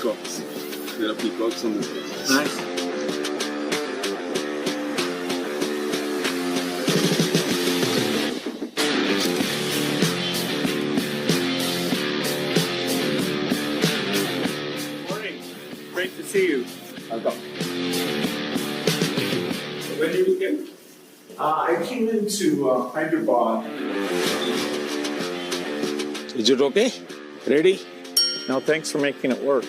peacocks. There are peacocks on this place. Nice. Morning. Great to see you. Welcome. When did you get? I came into Hyderabad. Is it okay? Ready? No, thanks for making it work.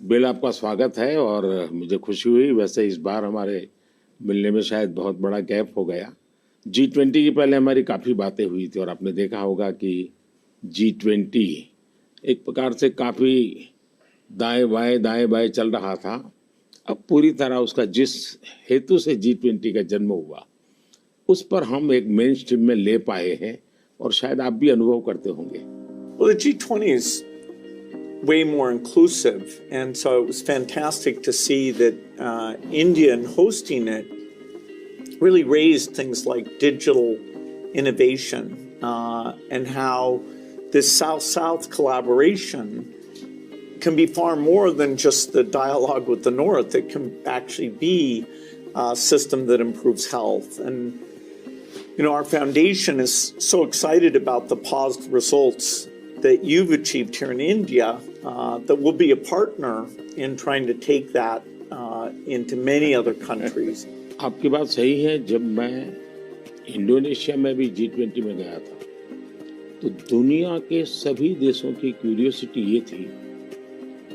Bill, आपका स्वागत है और मुझे खुशी हुई। वैसे इस बार हमारे मिलने में शायद बहुत बड़ा गैप हो गया। G20 की पहले हमारी काफ़ी बातें हुई थी और आपने देखा होगा कि G20 एक प्रकार से काफ़ी दाएं बाएं चल रहा था। अब पूरी तरह उसका जिस हेतु से G20 का जन्म हुआ उस पर हम एक मेन स्ट्रीम में ले पाए हैं और शायद आप भी अनुभव करते होंगे। Well, the G20 is way more inclusive, and so it was fantastic to see that India, in hosting it, really raised things like digital innovation and how this South-South collaboration can be far more than just the dialogue with the North. It can actually be a system that improves health. And, you know, our foundation is so excited about the positive results that you've achieved here in India that we'll be a partner in trying to take that into many other countries. आपकी बात सही है। जब मैं Indonesia में भी G20 में गया था तो दुनिया के सभी देशों की क्यूरियोसिटी ये थी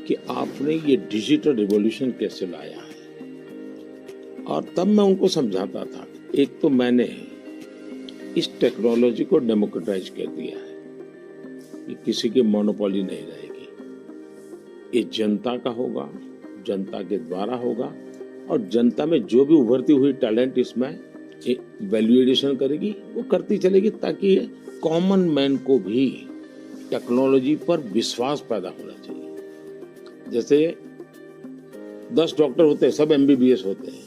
कि आपने ये डिजिटल रिवॉल्यूशन कैसे लाया है। और तब मैं उनको समझाता था, एक तो मैंने इस टेक्नोलॉजी को डेमोक्रेटाइज कर दिया है, ये किसी की मोनोपोली नहीं रहेगी, ये जनता का होगा, जनता के द्वारा होगा और जनता में जो भी उभरती हुई टैलेंट इसमें वैल्यू एडिशन करेगी वो करती चलेगी, ताकि कॉमन मैन को भी टेक्नोलॉजी पर विश्वास पैदा होना चाहिए। जैसे 10 डॉक्टर होते हैं, सब MBBS होते हैं,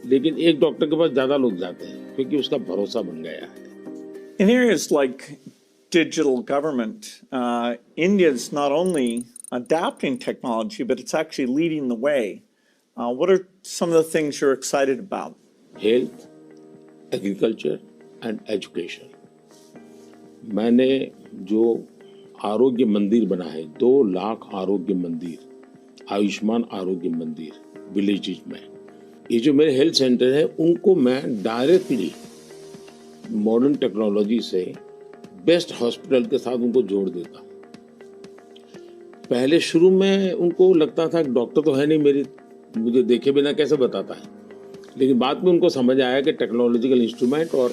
लेकिन एक डॉक्टर के पास ज्यादा लोग जाते हैं क्योंकि उसका भरोसा बन गया है। In areas like digital government, India is not only adapting technology, but it's actually leading the way. What are some of the things you're excited about? Health, agriculture and education. मैंने जो आरोग्य मंदिर बना है, 2 लाख आरोग्य मंदिर, आयुष्मान आरोग्य मंदिर विलेजेस में, ये जो मेरे हेल्थ सेंटर है उनको मैं डायरेक्टली मॉडर्न टेक्नोलॉजी से बेस्ट हॉस्पिटल के साथ उनको जोड़ देता हूँ। पहले शुरू में उनको लगता था कि डॉक्टर तो है नहीं, मुझे देखे बिना कैसे बताता है, लेकिन बाद में उनको समझ आया कि टेक्नोलॉजिकल इंस्ट्रूमेंट और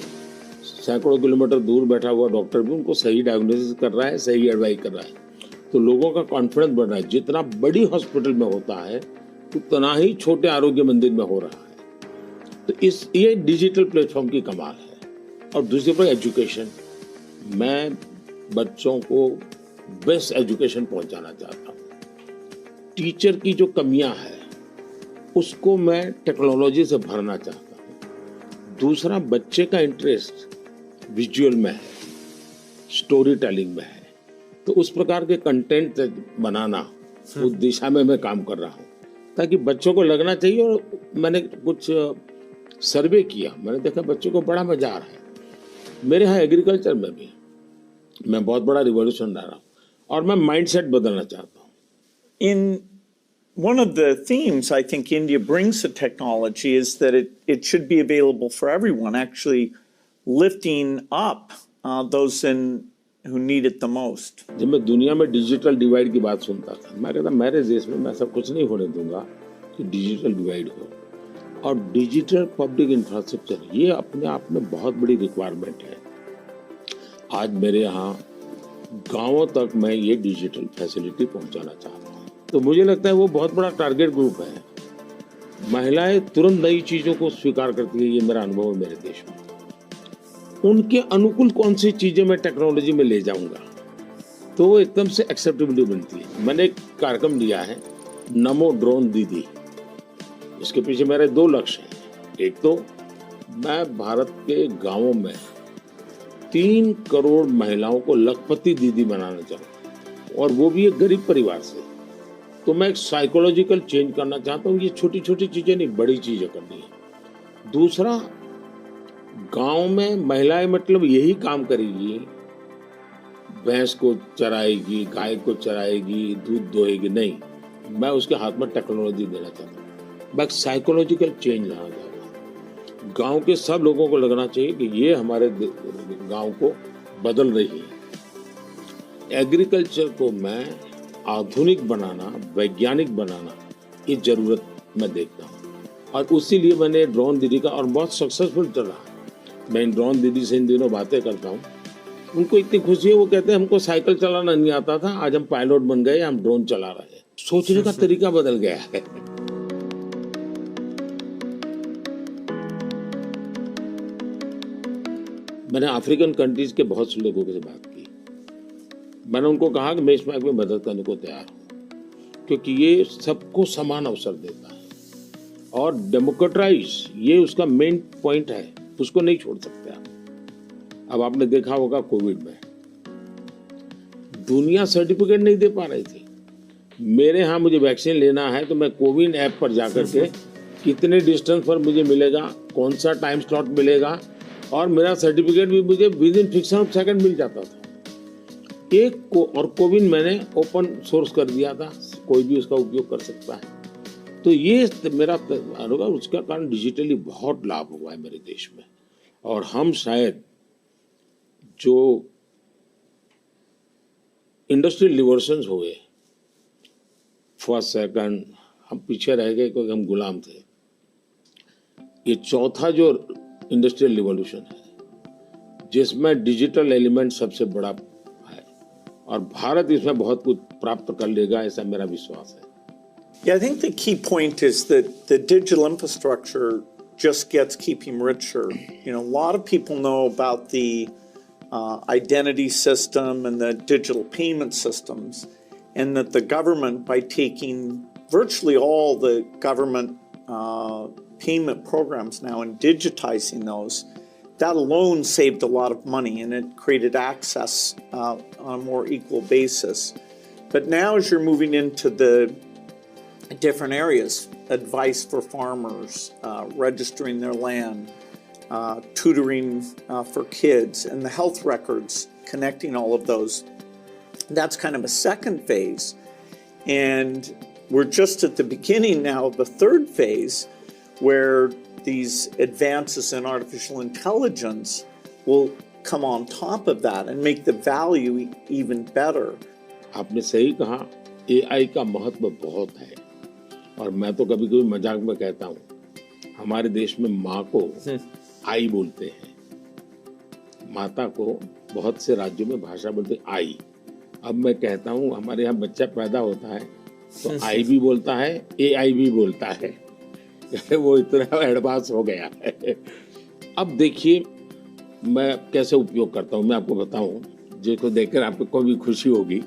सैकड़ों किलोमीटर दूर बैठा हुआ डॉक्टर भी उनको सही डायग्नोसिस कर रहा है, सही एडवाइस कर रहा है, तो लोगों का कॉन्फिडेंस बढ़ रहा है। जितना बड़ी हॉस्पिटल में होता है उतना ही छोटे आरोग्य मंदिर में हो रहा है। तो ये डिजिटल प्लेटफॉर्म की कमाल है। और दूसरे पर एजुकेशन, मैं बच्चों को बेस्ट एजुकेशन पहुंचाना चाहता हूँ। टीचर की जो कमियां हैं उसको मैं टेक्नोलॉजी से भरना चाहता हूँ। दूसरा, बच्चे का इंटरेस्ट विजुअल में है, स्टोरी टेलिंग में है, तो उस प्रकार के कंटेंट बनाना, उस दिशा में मैं काम कर रहा हूँ ताकि बच्चों को लगना चाहिए। और मैंने कुछ सर्वे किया, मैंने देखा बच्चों को बड़ा मजा आ रहा है। मेरे यहाँ एग्रीकल्चर में भी मैं बहुत बड़ा रिवॉल्यूशन ला रहा हूँ और मैं माइंडसेट बदलना चाहता हूँ। In one of the themes I think India brings to technology is that it should be available for everyone, actually lifting up those who need it the most. जब मैं दुनिया में डिजिटल डिवाइड की बात सुनता था, मैं कहता मेरे देश में मैं सब कुछ नहीं होने दूंगा कि डिजिटल डिवाइड हो। और डिजिटल पब्लिक इंफ्रास्ट्रक्चर ये अपने आप में बहुत बड़ी रिक्वायरमेंट है। आज मेरे यहाँ गांवों तक मैं ये डिजिटल फैसिलिटी पहुंचाना चाहता हूँ, तो मुझे लगता है वो बहुत बड़ा टारगेट ग्रुप है। महिलाएं तुरंत नई चीजों को स्वीकार करती है, ये मेरा अनुभव है मेरे देश में। उनके अनुकूल कौन सी चीजें मैं टेक्नोलॉजी में ले जाऊंगा तो वो एकदम से एक्सेप्टेबिलिटी बनती है। मैंने एक कार्यक्रम लिया है, नमो ड्रोन दीदी। इसके पीछे मेरे 2 लक्ष्य हैं। एक तो मैं भारत के गांवों में 3 करोड़ महिलाओं को लखपति दीदी बनाना चाहूँ, और वो भी एक गरीब परिवार से। तो मैं एक साइकोलॉजिकल चेंज करना चाहता हूँ। ये छोटी छोटी चीजें नहीं, बड़ी चीजें करनी है। दूसरा, गांव में महिलाएं मतलब यही काम करेगी, भैंस को चराएगी, गाय को चराएगी, दूध दोहेगी, नहीं, मैं उसके हाथ में टेक्नोलॉजी देना चाहता हूँ। मैं साइकोलॉजिकल चेंज लाना चाहता हूँ। गांव के सब लोगों को लगना चाहिए कि ये हमारे गांव को बदल रही है। एग्रीकल्चर को मैं आधुनिक बनाना, वैज्ञानिक बनाना, ये जरूरत मैं देखता हूँ, और उसी लिए मैंने ड्रोन दीदी का, और बहुत सक्सेसफुल चला। मैं इन ड्रोन दीदी से इन दिनों बातें करता हूँ, उनको इतनी खुशी है, वो कहते हैं हमको साइकिल चलाना नहीं आता था, आज हम पायलट बन गए, हम ड्रोन चला रहे हैं। सोचने का तरीका बदल गया है। मैंने अफ्रीकन कंट्रीज के बहुत से लोगों से बात की। मैंने उनको कहा कि मैं इसमें आपकी मदद करने को तैयार हूँ, क्योंकि ये सबको समान अवसर देता है, और डेमोक्रेटाइज ये उसका मेन पॉइंट है, उसको नहीं छोड़ सकते आप। अब आपने देखा होगा कोविड में दुनिया सर्टिफिकेट नहीं दे पा रही थी। मेरे यहाँ मुझे वैक्सीन लेना है तो मैं कोविन ऐप पर जाकर के कितने डिस्टेंस पर मुझे मिलेगा, कौन सा टाइम स्लॉट मिलेगा, और मेरा सर्टिफिकेट भी मुझे within fraction of second मिल जाता था। और कोविन मैंने ओपन सोर्स कर दिया था, कोई भी उसका उपयोग कर सकता है। तो ये मेरा होगा, उसका कारण डिजिटली बहुत लाभ हुआ है मेरे देश में। और हम शायद जो इंडस्ट्रियल रिवॉल्यूशंस हुए, फर्स्ट सेकंड, हम पीछे रह गए क्योंकि हम गुलाम थे। ये चौथा जो इंडस्ट्रियल रिवॉल्यूशन है, जिसमें डिजिटल एलिमेंट सबसे बड़ा है, और भारत इसमें बहुत कुछ प्राप्त कर लेगा, ऐसा मेरा विश्वास है। Yeah, I think the key point is that the digital infrastructure just keeps richer. You know, a lot of people know about the identity system and the digital payment systems, and that the government, by taking virtually all the government payment programs now and digitizing those, that alone saved a lot of money, and it created access on a more equal basis. But now as you're moving into the different areas, advice for farmers, registering their land, tutoring for kids, and the health records, connecting all of those, that's kind of a second phase. And we're just at the beginning now of the third phase, where these advances in artificial intelligence will come on top of that and make the value even better. आपने सही कहा, AI का महत्व बहुत है, और मैं तो कभी कभी मजाक में कहता हूँ, हमारे देश में माँ को आई बोलते हैं, माता को बहुत से राज्यों में भाषा बोलते हैं आई। अब मैं कहता हूँ हमारे यहाँ बच्चा पैदा होता है तो आई भी बोलता है, AI भी बोलता है। वो इतना एडवांस हो गया है। अब देखिए मैं कैसे उपयोग करता हूँ, मैं आपको बताऊँ, जिसको देखकर आपको भी खुशी होगी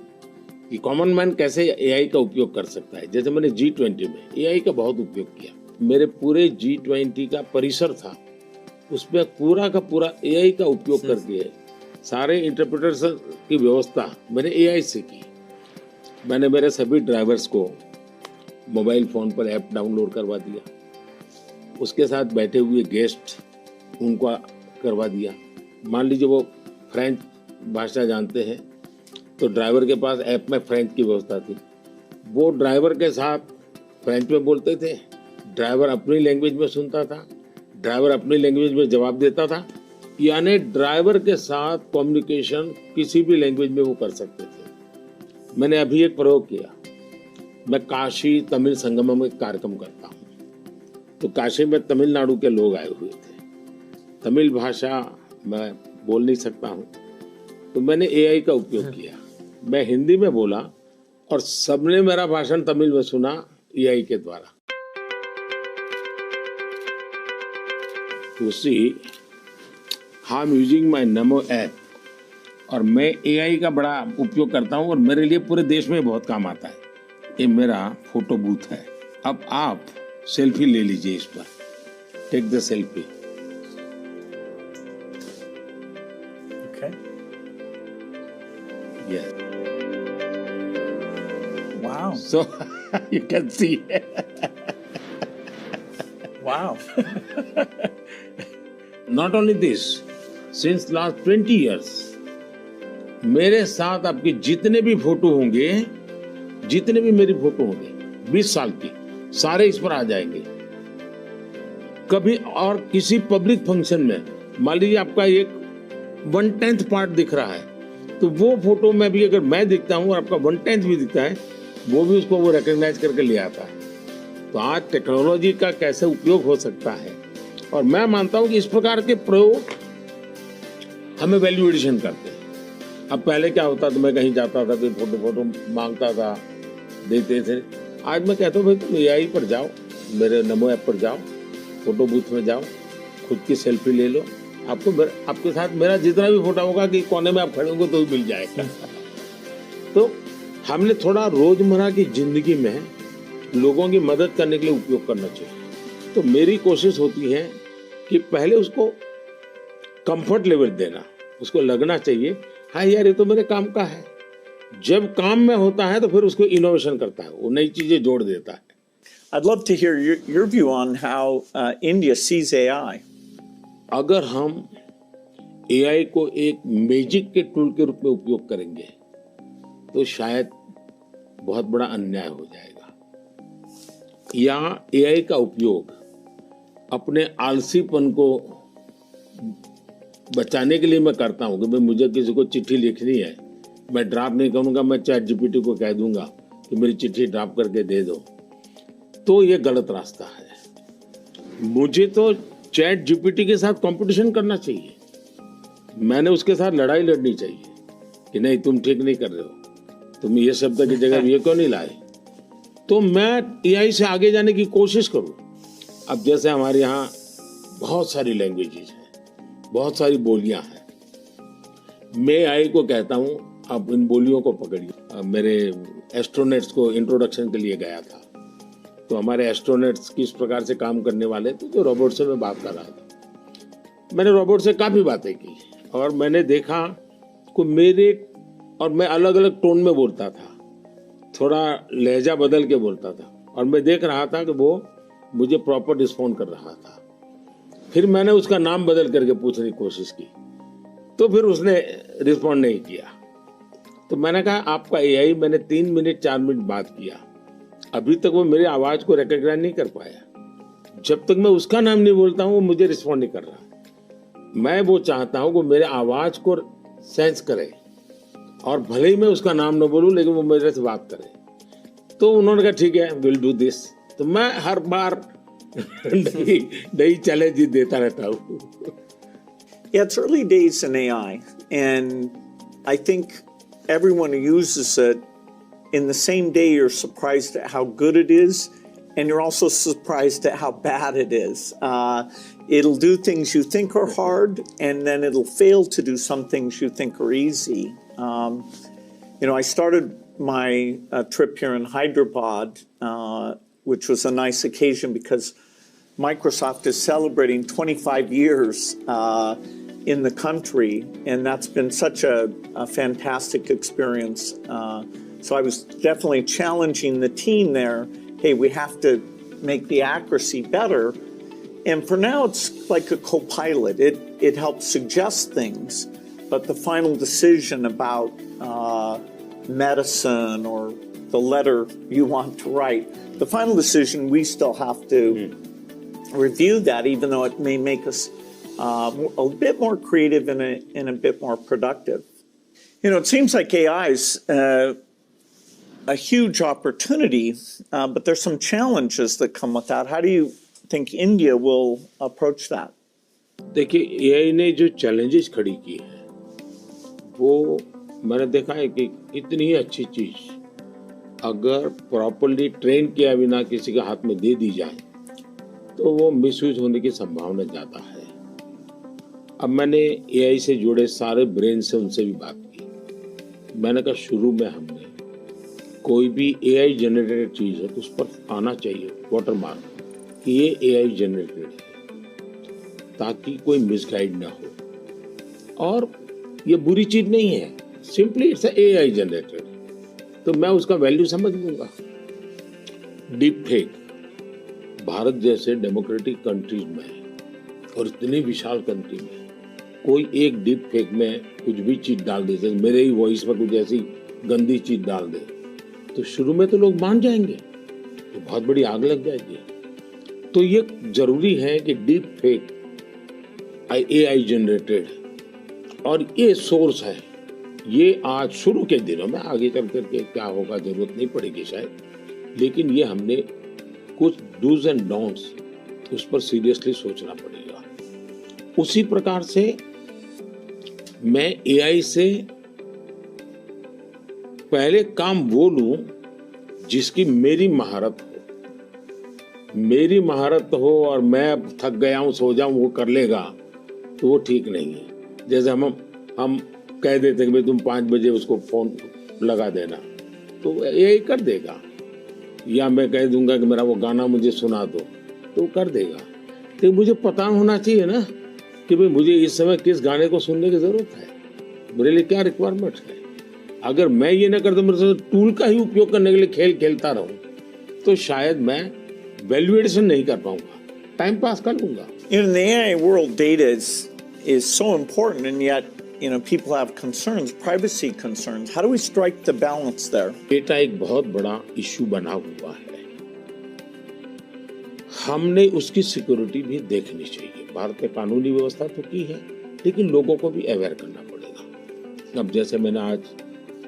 कि कॉमन मैन कैसे AI का उपयोग कर सकता है। जैसे मैंने G20 में AI का बहुत उपयोग किया। मेरे पूरे G20 का परिसर था, उसमें पूरा का पूरा AI का उपयोग करके सारे इंटरप्रेटर्स की व्यवस्था मैंने AI से की। मैंने मेरे सभी ड्राइवर्स को मोबाइल फ़ोन पर ऐप डाउनलोड करवा दिया, उसके साथ बैठे हुए गेस्ट उनको करवा दिया। मान लीजिए वो फ्रेंच भाषा जानते हैं तो ड्राइवर के पास ऐप में फ्रेंच की व्यवस्था थी, वो ड्राइवर के साथ फ्रेंच में बोलते थे, ड्राइवर अपनी लैंग्वेज में सुनता था, ड्राइवर अपनी लैंग्वेज में जवाब देता था। यानी ड्राइवर के साथ कम्युनिकेशन किसी भी लैंग्वेज में वो कर सकते थे। मैंने अभी एक प्रयोग किया, मैं काशी तमिल संगमम में कार्यक्रम करता हूँ, तो काशी में तमिलनाडु के लोग आए हुए थे, तमिल भाषा मैं बोल नहीं सकता हूँ, तो मैंने AI का उपयोग किया। मैं हिंदी में बोला और सबने मेरा भाषण तमिल में सुना AI के द्वारा। उसी I am using my NaMo app, और मैं AI का बड़ा उपयोग करता हूँ, और मेरे लिए पूरे देश में बहुत काम आता है। ये मेरा फोटो बूथ है। अब आप सेल्फी ले लीजिए इस पर, take the selfie. Okay. Yes. Wow. So you can see. Wow. Not only this, since last 20 years, मेरे साथ आपके जितने भी फोटो होंगे, जितने भी मेरी फोटो होंगे 20 साल की, सारे इस पर आ जाएंगे। कभी और किसी पब्लिक फंक्शन में मान लीजिए आपका एक 1/10 पार्ट दिख रहा है, तो वो फोटो में भी अगर मैं दिखता हूँ और आपका 1/10 भी दिखता है, वो भी उसको वो रिकॉग्नाइज करके ले आता है। तो आज टेक्नोलॉजी का कैसे उपयोग हो सकता है, और मैं मानता हूँ कि इस प्रकार के प्रयोग हमें वैल्यू एडिशन करते हैं। अब पहले क्या होता था, मैं कहीं जाता था, कोई फोटो मांगता था, देते थे। आज मैं कहता हूँ भाई तुम AI पर जाओ, मेरे नमो ऐप पर जाओ, फोटो बूथ में जाओ, खुद की सेल्फी ले लो, आपके साथ मेरा जितना भी फोटो होगा कि कोने में आप खड़े होंगे तो भी मिल जाएगा। तो हमने थोड़ा रोजमर्रा की जिंदगी में लोगों की मदद करने के लिए उपयोग करना चाहिए। तो मेरी कोशिश होती है कि पहले उसको कंफर्ट लेवल देना, उसको लगना चाहिए हाँ यार ये तो मेरे काम का है। जब काम में होता है तो फिर उसको इनोवेशन करता है, वो नई चीजें जोड़ देता है। I'd love to hear your view on how India sees AI. अगर हम AI को एक मैजिक के टूल के रूप में उपयोग करेंगे तो शायद बहुत बड़ा अन्याय हो जाएगा। या AI का उपयोग अपने आलसीपन को बचाने के लिए मैं करता हूँ कि भाई मुझे किसी को चिट्ठी लिखनी है, मैं ड्राफ्ट नहीं करूँगा, मैं ChatGPT को कह दूंगा कि मेरी चिट्ठी ड्राफ्ट करके दे दो, तो ये गलत रास्ता है। मुझे तो ChatGPT के साथ कंपटीशन करना चाहिए, मैंने उसके साथ लड़ाई लड़नी चाहिए कि नहीं तुम ठीक नहीं कर रहे हो, तुम ये शब्द की जगह ये क्यों नहीं लाए। तो मैं AI से आगे जाने की कोशिश करूँ। अब जैसे हमारे यहाँ बहुत सारी लैंग्वेजेस हैं, बहुत सारी बोलियां हैं, मैं AI को कहता हूँ आप इन बोलियों को पकड़िए। मेरे एस्ट्रोनॉट्स को इंट्रोडक्शन के लिए गया था, तो हमारे एस्ट्रोनॉट्स किस प्रकार से काम करने वाले थे, तो रोबोट से मैं बात कर रहा था। मैंने रोबोट से काफ़ी बातें की और मैंने देखा कि और मैं अलग अलग टोन में बोलता था, थोड़ा लहजा बदल के बोलता था, और मैं देख रहा था कि वो मुझे प्रॉपर रिस्पॉन्ड कर रहा था। फिर मैंने उसका नाम बदल करके पूछने की कोशिश की, तो फिर उसने रिस्पॉन्ड नहीं किया। तो मैंने कहा आपका AI, मैंने 3 मिनट 4 मिनट बात किया, अभी तक वो मेरी आवाज को रिकॉग्नाइज नहीं कर पाया। जब तक मैं उसका नाम नहीं बोलता हूँ वो मुझे रिस्पॉन्ड नहीं कर रहा। मैं वो चाहता हूँ वो मेरे आवाज को सेंस करे, और भले ही मैं उसका नाम न बोलूं लेकिन वो मेरे से बात करे। तो उन्होंने कहा ठीक है, विल डू दिस। तो मैं हर बार नई चैलेंज देता रहता हूँ। Yeah, it's early days in AI, and I think everyone who uses it, in the same day you're surprised at how good it is, and you're also surprised at how bad it is. It'll do things you think are hard, and then it'll fail to do some things you think are easy. I started my trip here in Hyderabad, which was a nice occasion because Microsoft is celebrating 25 years in the country, and that's been such a fantastic experience. So I was definitely challenging the team there. Hey, we have to make the accuracy better. And for now, it's like a co-pilot. It helps suggest things, but the final decision about medicine or the letter you want to write, the final decision, we still have to review that, even though it may make us a bit more creative and a bit more productive. It seems like AI is a huge opportunity, but there's some challenges that come with that. How do you think India will approach that? देखिए, AI ने जो challenges खड़ी की है, वो मैंने देखा है कि इतनी अच्छी चीज अगर properly train किया बिना किसी के हाथ में दे दी जाए, तो वो मिसयूज होने की संभावना ज़्यादा है। अब मैंने AI से जुड़े सारे ब्रेन से उनसे भी बात की। मैंने कहा शुरू में हमने कोई भी AI जनरेटेड चीज़ है तो उस पर आना चाहिए वाटरमार्क कि ये AI जनरेटेड है, ताकि कोई मिसगाइड ना हो। और ये बुरी चीज़ नहीं है, सिंपली इट्स AI जनरेटेड, तो मैं उसका वैल्यू समझ लूंगा। डीप फेक भारत जैसे डेमोक्रेटिक कंट्रीज में और इतनी विशाल कंट्री में कोई एक डीप फेक में कुछ भी चीज डाल दे, जैसे मेरे ही वॉइस में कुछ ऐसी गंदी चीज डाल दे, तो शुरू में तो लोग मान जाएंगे, तो बहुत बड़ी आग लग जाएगी। तो ये जरूरी है कि डीप फेक AI जनरेटेड और ये सोर्स है, ये आज शुरू के दिनों में, आगे चल करके क्या होगा जरूरत नहीं पड़ेगी शायद, लेकिन ये हमने कुछ डूज एंड डोंट्स उस पर सीरियसली सोचना पड़ेगा। उसी प्रकार से मैं AI से पहले काम वो लूं जिसकी मेरी महारत हो। मेरी महारत हो और मैं अब थक गया हूं, सो जाऊं, वो कर लेगा, तो वो ठीक नहीं है। जैसे हम कह देते कि भाई तुम 5 बजे उसको फोन लगा देना, तो AI कर देगा, या मैं कह दूंगा कि मेरा वो गाना मुझे सुना दो, तो कर देगा। तो मुझे पता होना चाहिए ना कि भाई मुझे इस समय किस गाने को सुनने की जरूरत है, मेरे लिए क्या रिक्वायरमेंट है। अगर मैं ये ना करता, मेरे से टूल का ही उपयोग करने के लिए खेल खेलता रहूं, तो शायद मैं वैल्यूएशन नहीं कर पाऊंगा, टाइम पास कर लूंगा। In the AI world, data is so important, and yet, people have concerns, privacy concerns. How do we strike the balance there? Data एक बहुत बड़ा इश्यू बना हुआ है, हमने उसकी सिक्योरिटी भी देखनी चाहिए। भारत में कानूनी व्यवस्था तो की है, लेकिन लोगों को भी अवेयर करना पड़ेगा। अब जैसे मैंने आज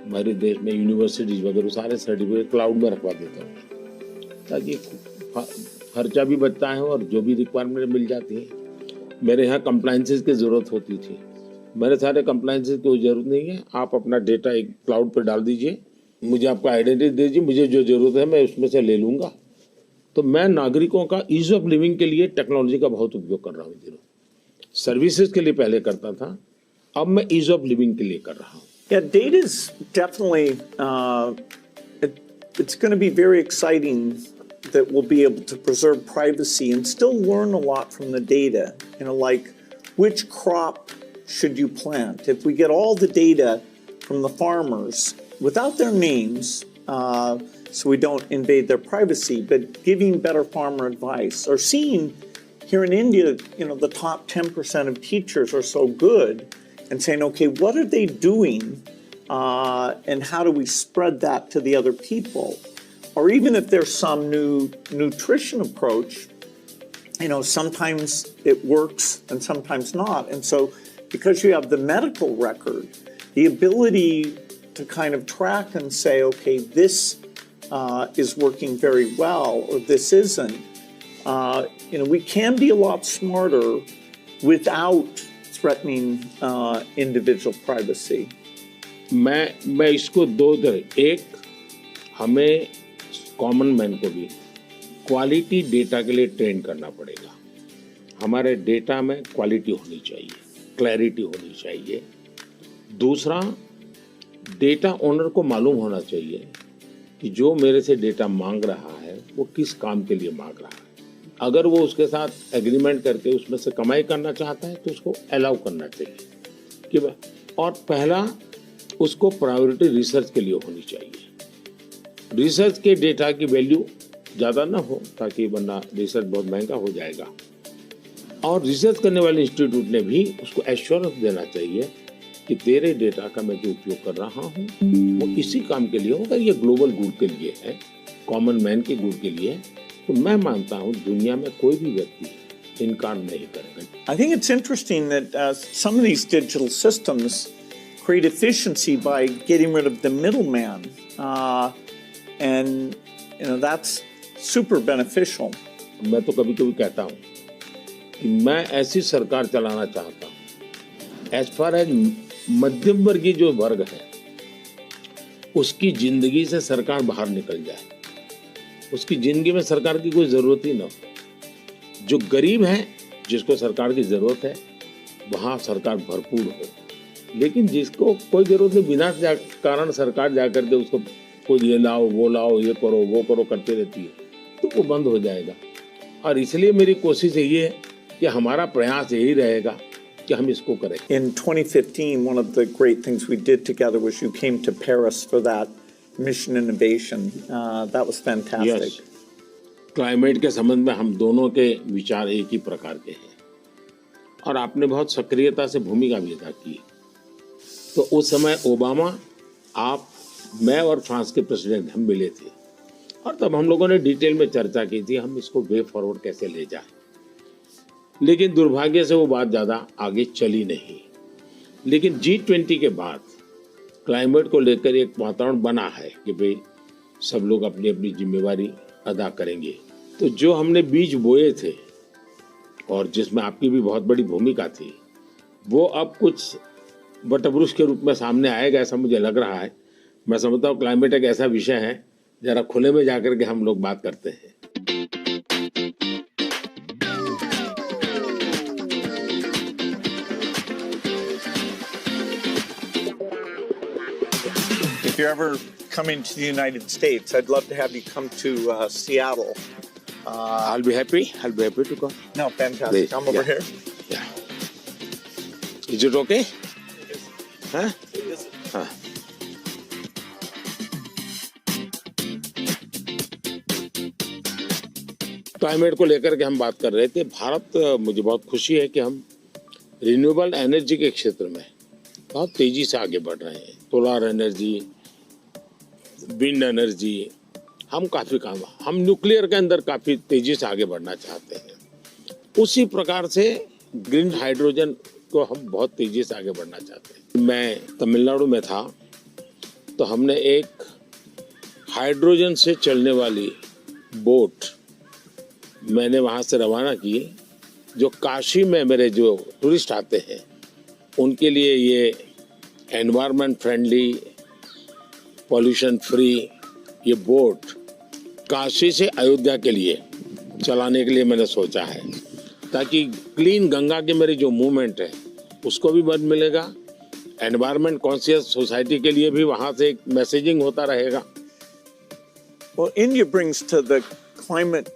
हमारे देश में यूनिवर्सिटीज वगैरह सारे सर्टिफिकेट क्लाउड में रखवा देता हूँ, ताकि खर्चा भी बचता है और जो भी रिक्वायरमेंट मिल जाती है। मेरे यहाँ कंप्लायंसेस की जरूरत होती थी, मेरे सारे कंप्लायंसेस की कोई जरूरत नहीं है, आप अपना डेटा एक क्लाउड पर डाल दीजिए, मुझे आपका आइडेंटिटी दे दीजिए, मुझे जो जरूरत है मैं उसमें से ले लूंगा। तो मैं नागरिकों का ईज ऑफ लिविंग के लिए टेक्नोलॉजी का बहुत उपयोग कर रहा हूँ। दिनों सर्विसेज के लिए पहले करता था, अब मैं ईज ऑफ लिविंग के लिए कर रहा हूँ। Yeah, data is definitely, it's going to be very exciting that we'll be able to preserve privacy and still learn a lot from the data. Like which crop should you plant? If we get all the data from the farmers without their names, so we don't invade their privacy, but giving better farmer advice, or seeing here in India, the top 10% of teachers are so good, and saying, okay, what are they doing, and how do we spread that to the other people? Or even if there's some new nutrition approach, sometimes it works and sometimes not. And so because you have the medical record, the ability to kind of track and say, okay, this is working very well, or this isn't, we can be a lot smarter without threatening individual privacy. मैं इसको दो तरह, एक हमें common man को भी quality data के लिए ट्रेन करना पड़ेगा। हमारे डेटा में क्वालिटी होनी चाहिए, क्लैरिटी होनी चाहिए। दूसरा, डेटा ओनर को मालूम होना चाहिए कि जो मेरे से डेटा मांग रहा है वो किस काम के लिए मांग रहा है। अगर वो उसके साथ एग्रीमेंट करके उसमें से कमाई करना चाहता है तो उसको अलाउ करना चाहिए कि और पहला, उसको प्रायोरिटी रिसर्च के लिए होनी चाहिए। रिसर्च के डेटा की वैल्यू ज़्यादा ना हो, ताकि वरना रिसर्च बहुत महंगा हो जाएगा। और रिसर्च करने वाले इंस्टीट्यूट ने भी उसको एश्योरेंस देना चाहिए कि तेरे डेटा का मैं जो उपयोग कर रहा हूँ वो इसी काम के लिए होगा, ये ग्लोबल गुड के लिए है, कॉमन मैन के गुड के लिए। तो मैं मानता हूँ दुनिया में कोई भी व्यक्ति इनकार नहीं करेगा। I think it's interesting that some of these digital systems create efficiency by getting rid of the middleman, and that's super beneficial. मैं तो कभी-कभी कहता हूँ कि मैं ऐसी सरकार चलाना चाहता हूँ एज फार एज मध्यम वर्गीय जो वर्ग है उसकी जिंदगी से सरकार बाहर निकल जाए, उसकी जिंदगी में सरकार की कोई जरूरत ही ना हो। जो गरीब है जिसको सरकार की जरूरत है वहां सरकार भरपूर हो, लेकिन जिसको कोई जरूरत नहीं, बिना कारण सरकार जाकर के उसको कोई ये लाओ वो लाओ, ये करो वो करो करती रहती है, तो वो बंद हो जाएगा। और इसलिए मेरी कोशिश यही है कि हमारा प्रयास यही रहेगा कि हम इसको करें। In 2015, one of the great things we did together was you came to Paris for that mission innovation. That was fantastic. Yes, climate के संबंध में हम दोनों के विचार एक ही प्रकार के हैं और आपने बहुत सक्रियता से भूमिका भी अदा की। तो उस समय ओबामा, आप, मैं और फ्रांस के प्रेसिडेंट हम मिले थे और तब हम लोगों ने डिटेल में चर्चा की थी हम इसको वे फॉरवर्ड कैसे ले जाएं। लेकिन दुर्भाग्य से वो बात ज़्यादा आगे चली नहीं। लेकिन G20 के बाद क्लाइमेट को लेकर एक वातावरण बना है कि भाई सब लोग अपनी अपनी जिम्मेवारी अदा करेंगे। तो जो हमने बीज बोए थे और जिसमें आपकी भी बहुत बड़ी भूमिका थी, वो अब कुछ वटवृक्ष के रूप में सामने आएगा ऐसा मुझे लग रहा है। मैं समझता हूँ क्लाइमेट एक ऐसा विषय है जरा खुले में जाकर के हम लोग बात करते हैं। If you're ever coming to the United States, I'd love to have you come to Seattle. I'll be happy to come. No, fantastic. Please, Come over yeah. here. Yeah. Is it okay? हाँ? हाँ. Climate को लेकर के हम बात कर रहे थे। भारत, मुझे बहुत खुशी है कि हम रिन्यूएबल एनर्जी के क्षेत्र में बहुत तेजी से आगे बढ़ रहे हैं। सोलर एनर्जी, विंड एनर्जी, हम काफ़ी काम, हम न्यूक्लियर के अंदर काफ़ी तेजी से आगे बढ़ना चाहते हैं। उसी प्रकार से ग्रीन हाइड्रोजन को हम बहुत तेजी से आगे बढ़ना चाहते हैं। मैं तमिलनाडु में था तो हमने एक हाइड्रोजन से चलने वाली बोट मैंने वहाँ से रवाना की, जो काशी में मेरे जो टूरिस्ट आते हैं उनके लिए ये एनवायरनमेंट फ्रेंडली, पॉल्यूशन फ्री ये बोट काशी से अयोध्या के लिए चलाने के लिए मैंने सोचा है, ताकि क्लीन गंगा की मेरी जो मूवमेंट है उसको भी मदद मिलेगा, एनवायरनमेंट कॉन्शियस सोसाइटी के लिए भी वहाँ से एक मैसेजिंग होता रहेगा। Well, India brings to the climate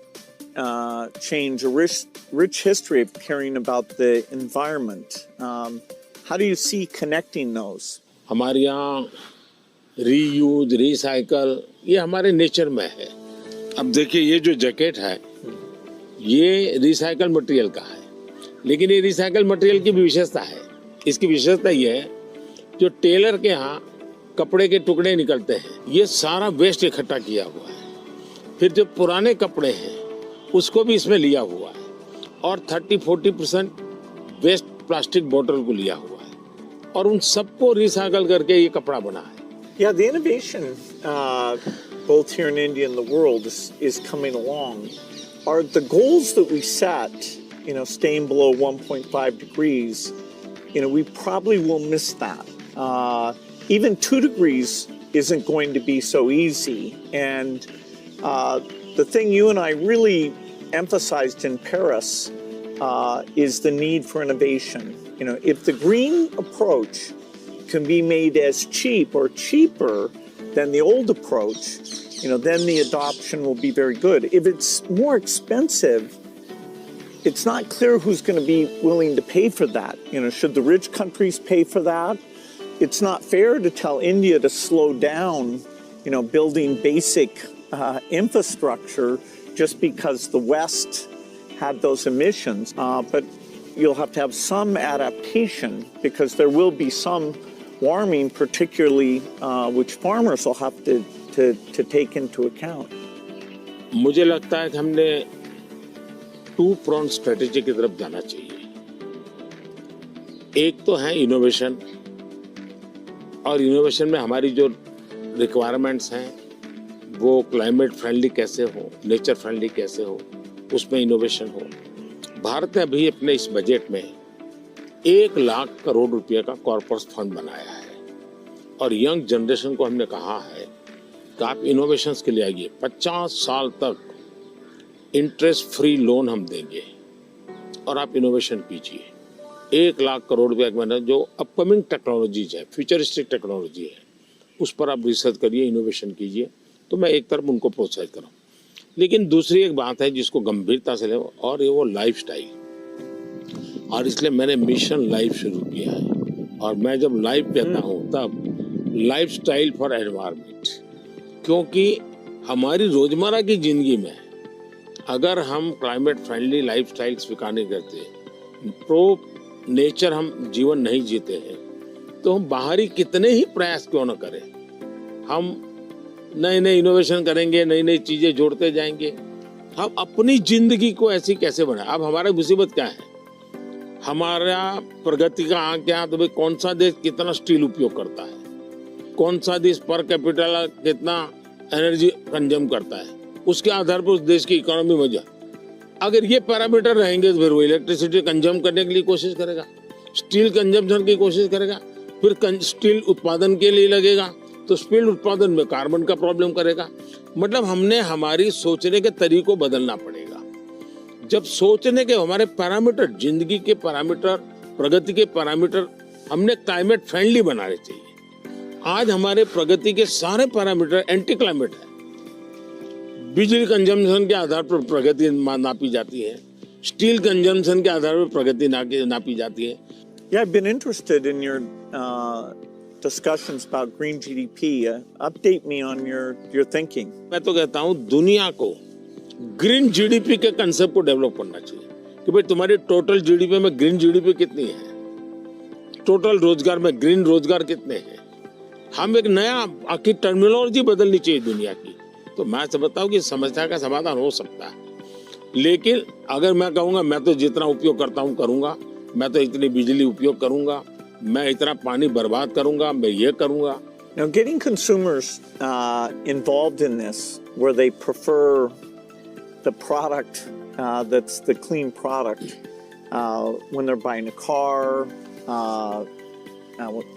change a rich history of caring about the environment. How do you see connecting those? हमारे यहाँ रीयूज, रिसाइकल ये हमारे नेचर में है। अब देखिए ये जो जैकेट है ये रिसाइकल मटेरियल का है, लेकिन ये रिसाइकल मटेरियल की भी विशेषता है। इसकी विशेषता ये है जो टेलर के यहाँ कपड़े के टुकड़े निकलते हैं ये सारा वेस्ट इकट्ठा किया हुआ है, फिर जो पुराने कपड़े हैं उसको भी इसमें लिया हुआ है और 30-40% वेस्ट प्लास्टिक बोतल को लिया हुआ है और उन सबको रिसाइकल करके ये कपड़ा बना है। Yeah, the innovation both here in India and the world is coming along. Are the goals that we set, staying below 1.5 degrees, we probably will miss that. Even 2 degrees isn't going to be so easy. And the thing you and I really emphasized in Paris is the need for innovation. If the green approach can be made as cheap or cheaper than the old approach, then the adoption will be very good. If it's more expensive, it's not clear who's going to be willing to pay for that. Should the rich countries pay for that? It's not fair to tell India to slow down, building basic infrastructure just because the West had those emissions. But you'll have to have some adaptation because there will be some warming, particularly which farmers will have to take into account. मुझे लगता है कि हमने 2-pronged strategy की तरफ जाना चाहिए। एक तो है इनोवेशन, और इनोवेशन में हमारी जो रिक्वायरमेंट्स हैं वो क्लाइमेट फ्रेंडली कैसे हो, नेचर फ्रेंडली कैसे हो, उसमें इनोवेशन हो। भारत ने अभी अपने इस बजट में 1 लाख करोड़ रुपए का कॉर्पस फंड बनाया है और यंग जनरेशन को हमने कहा है कि आप इनोवेशंस के लिए आइए, 50 साल तक इंटरेस्ट फ्री लोन हम देंगे और आप इनोवेशन कीजिए। 1 लाख करोड़ रुपए का जो अपकमिंग टेक्नोलॉजीज है, फ्यूचरिस्टिक टेक्नोलॉजी है, उस पर आप रिसर्च करिए, इनोवेशन कीजिए। तो मैं एक तरफ उनको प्रोत्साहित करूँ, लेकिन दूसरी एक बात है जिसको गंभीरता से ले, और ये वो लाइफस्टाइल। और इसलिए मैंने मिशन लाइफ शुरू किया है। और मैं जब लाइफ कहता हूँ तब लाइफस्टाइल फॉर एनवायरनमेंट, क्योंकि हमारी रोजमर्रा की जिंदगी में अगर हम क्लाइमेट फ्रेंडली लाइफस्टाइल स्वीकार नहीं करते, प्रो नेचर हम जीवन नहीं जीते हैं, तो हम बाहरी कितने ही प्रयास क्यों न करें, हम नए नए इनोवेशन करेंगे, नई नई चीजें जोड़ते जाएंगे, हम अपनी जिंदगी को ऐसी कैसे बनाए। अब हमारा मुसीबत क्या है, हमारा प्रगति का आंक क्या, तो भाई कौन सा देश कितना स्टील उपयोग करता है, कौन सा देश पर कैपिटल कितना एनर्जी कंज्यूम करता है, उसके आधार पर उस देश की इकोनॉमी में जा, अगर ये पैरामीटर रहेंगे तो फिर वो इलेक्ट्रिसिटी कंज्यूम करने के लिए कोशिश करेगा, स्टील कंजम्पशन की कोशिश करेगा, फिर स्टील उत्पादन के लिए लगेगा, तो स्टील उत्पादन में कार्बन का प्रॉब्लम करेगा। मतलब हमने हमारी सोचने के तरीकों बदलना पड़ेगा। जब सोचने के हमारे पैरामीटर, जिंदगी के पैरामीटर, प्रगति के पैरामीटर हमने क्लाइमेट फ्रेंडली बनाने चाहिए। आज हमारे प्रगति के सारे पैरामीटर एंटी क्लाइमेट है। बिजली कंजम्पशन के आधार पर प्रगति नापी जाती है, स्टील कंजम्पशन के आधार पर प्रगति नापी जाती है। Yeah, I've been interested in your discussions about green GDP. Update me on your thinking. मैं तो कहता हूँ दुनिया को ग्रीन जीडीपी के कंसेप्ट को डेवलप करना चाहिए कि भाई तुम्हारी टोटल जीडीपी में ग्रीन जीडीपी कितनी है, टोटल रोजगार में ग्रीन रोजगार कितने हैं। हम एक नया आखिर टर्मिनोलॉजी बदलनी चाहिए दुनिया की। तो मैं समझता हूँ कि समस्या का समाधान हो सकता है, लेकिन अगर मैं कहूँगा मैं तो जितना उपयोग करता हूँ करूँगा, मैं तो इतनी बिजली उपयोग करूँगा, मैं इतना पानी बर्बाद करूँगा, मैं ये करूँगा। Now, getting consumers involved in this, where they prefer the product that's the clean product when they're buying a car,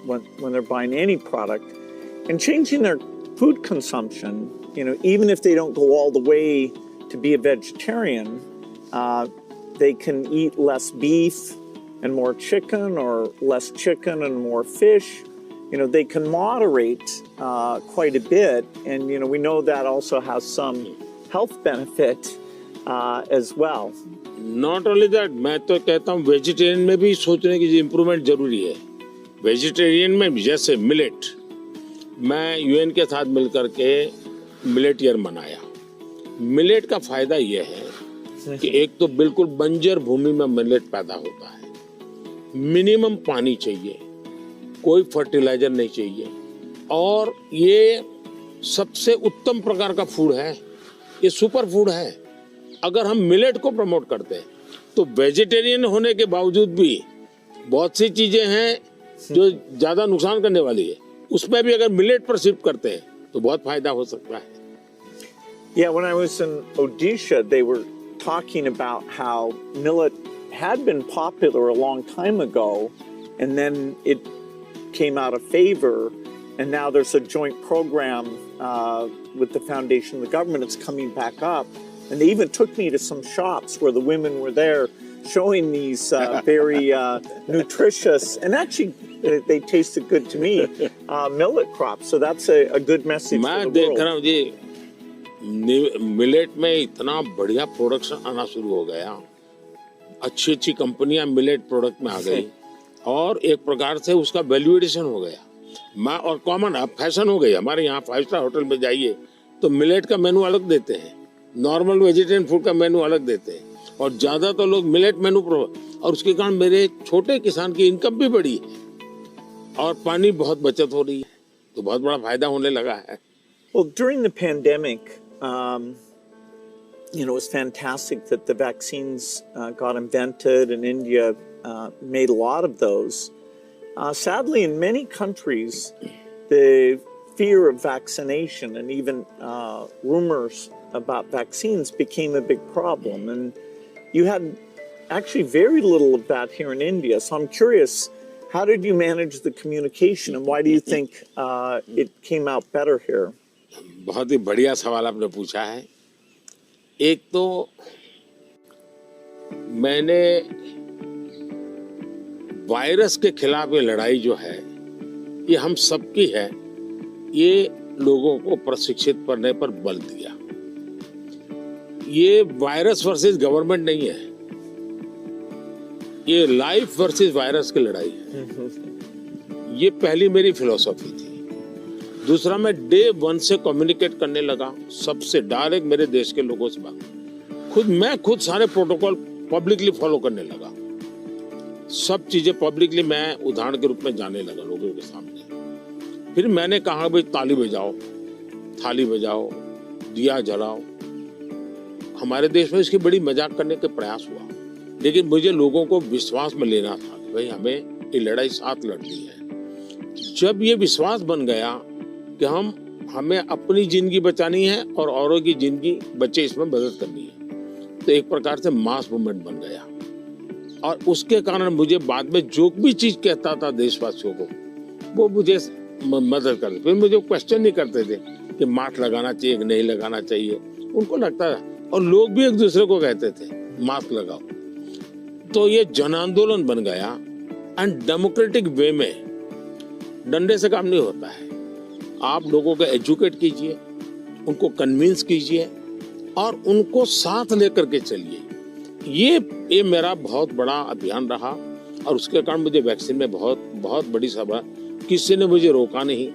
when they're buying any product, and changing their food consumption. You know, even if they don't go all the way to be a vegetarian, they can eat less beef and more chicken, or less chicken and more fish. You know, they can moderate quite a bit, and you know, we know that also has some health benefit as well. Not only that, मैं तो कहता हूँ vegetarian में भी सोचने की improvement जरूरी है। वेजिटेरियन में जैसे मिलेट, मैं यूएन के साथ मिलकर के मिलेट ईयर मनाया। मिलेट का फायदा यह है कि एक तो बिल्कुल बंजर भूमि में मिलेट पैदा होता है, मिनिमम पानी चाहिए, कोई फर्टिलाइजर नहीं चाहिए, और ये सबसे उत्तम प्रकार का फूड है, ये सुपर फूड है। अगर हम मिलेट को प्रमोट करते हैं तो वेजिटेरियन होने के बावजूद भी बहुत सी चीजें हैं जो ज्यादा नुकसान करने वाली है, उसमें भी अगर मिलेट पर शिफ्ट करते हैं तो बहुत फायदा हो सकता है। Yeah, when I was in Odisha, they were talking about how millet had been popular a long time ago, and then it came out of favor, and now there's a joint program with the foundation of the government. It's coming back up, and they even took me to some shops where the women were there showing these very nutritious, and actually they tasted good to me, millet crops. So that's a good message for the मैं देख रहा world. हूँ जी, millet में इतना बढ़िया production आना शुरू हो गया, अच्छी अच्छी कंपनियां मिलेट प्रोडक्ट में आ गई, और एक प्रकार से उसका वैल्यूएशन हो गया। मैं और कॉमन अब फैशन हो गई। हमारे यहाँ 5 स्टार होटल में जाइए तो मिलेट का मेनू अलग देते हैं, नॉर्मल वेजिटेरियन फूड का मेनू अलग देते हैं, और ज्यादा तो लोग मिलेट मेनू, और उसके कारण मेरे छोटे किसान की इनकम भी बढ़ी है और पानी बहुत बचत हो रही है, तो बहुत बड़ा फायदा होने लगा है। Well, during the pandemic, you know, it was fantastic that the vaccines got invented, and India made a lot of those. Sadly, in many countries, the fear of vaccination and even rumors about vaccines became a big problem. And you had actually very little of that here in India. So I'm curious, how did you manage the communication, and why do you think it came out better here? बहुत ही बढ़िया सवाल आपने पूछा है। एक तो मैंने virus के खिलाफ ये लड़ाई जो है, ये हम सबकी है, ये लोगों को प्रशिक्षित करने पर बल दिया। ये वायरस वर्सेस गवर्नमेंट नहीं है, ये लाइफ वर्सेस वायरस की लड़ाई है, ये पहली मेरी फिलॉसफी थी। दूसरा, मैं डे 1 से कम्युनिकेट करने लगा सबसे डायरेक्ट, मेरे देश के लोगों से बात। मैं खुद सारे प्रोटोकॉल पब्लिकली फॉलो करने लगा, सब चीजें पब्लिकली मैं उदाहरण के रूप में जाने लगा लोगों के सामने। फिर मैंने कहा भाई ताली बजाओ, थाली बजाओ, दिया जलाओ। हमारे देश में इसकी बड़ी मजाक करने का प्रयास हुआ, लेकिन मुझे लोगों को विश्वास में लेना था कि भाई हमें ये लड़ाई साथ लड़नी है। जब ये विश्वास बन गया कि हमें अपनी जिंदगी बचानी है और औरों की जिंदगी बचे इसमें मदद करनी है, तो एक प्रकार से मास मूवमेंट बन गया। और उसके कारण मुझे बाद में जो भी चीज कहता था देशवासियों को, वो मुझे मदद करते। फिर मुझे क्वेश्चन नहीं करते थे कि मास्क लगाना चाहिए कि नहीं लगाना चाहिए, उनको लगता था। और लोग भी एक दूसरे को कहते थे मास्क लगाओ। तो ये जन आंदोलन बन गया। एंड डेमोक्रेटिक वे में डंडे से काम नहीं होता है। आप लोगों को एजुकेट कीजिए, उनको कन्विंस कीजिए और उनको साथ लेकर के चलिए। ये मेरा बहुत बड़ा अभियान रहा और उसके कारण मुझे वैक्सीन में बहुत बड़ी सभा, किसी ने मुझे रोका नहीं।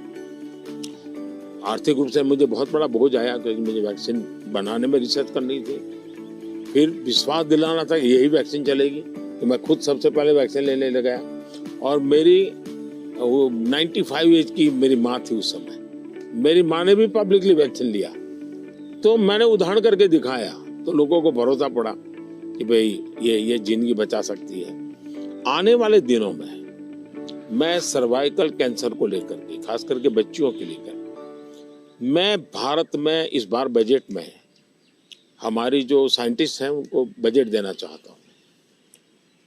आर्थिक रूप से मुझे बहुत बड़ा बोझ आया क्योंकि मुझे वैक्सीन बनाने में रिसर्च करनी थी। फिर विश्वास दिलाना था कि यही वैक्सीन चलेगी, तो मैं खुद सबसे पहले वैक्सीन लेने लग गया। और मेरी 95 एज की मेरी माँ थी उस समय, मेरी माँ ने भी पब्लिकली वैक्सीन लिया। तो मैंने उदाहरण करके दिखाया, तो लोगों को भरोसा पड़ा कि भाई ये जिंदगी बचा सकती है। आने वाले दिनों में मैं सर्वाइकल कैंसर को लेकर के, खास करके बच्चियों के लेकर, मैं भारत में इस बार बजट में हमारी जो साइंटिस्ट हैं उनको बजट देना चाहता हूँ।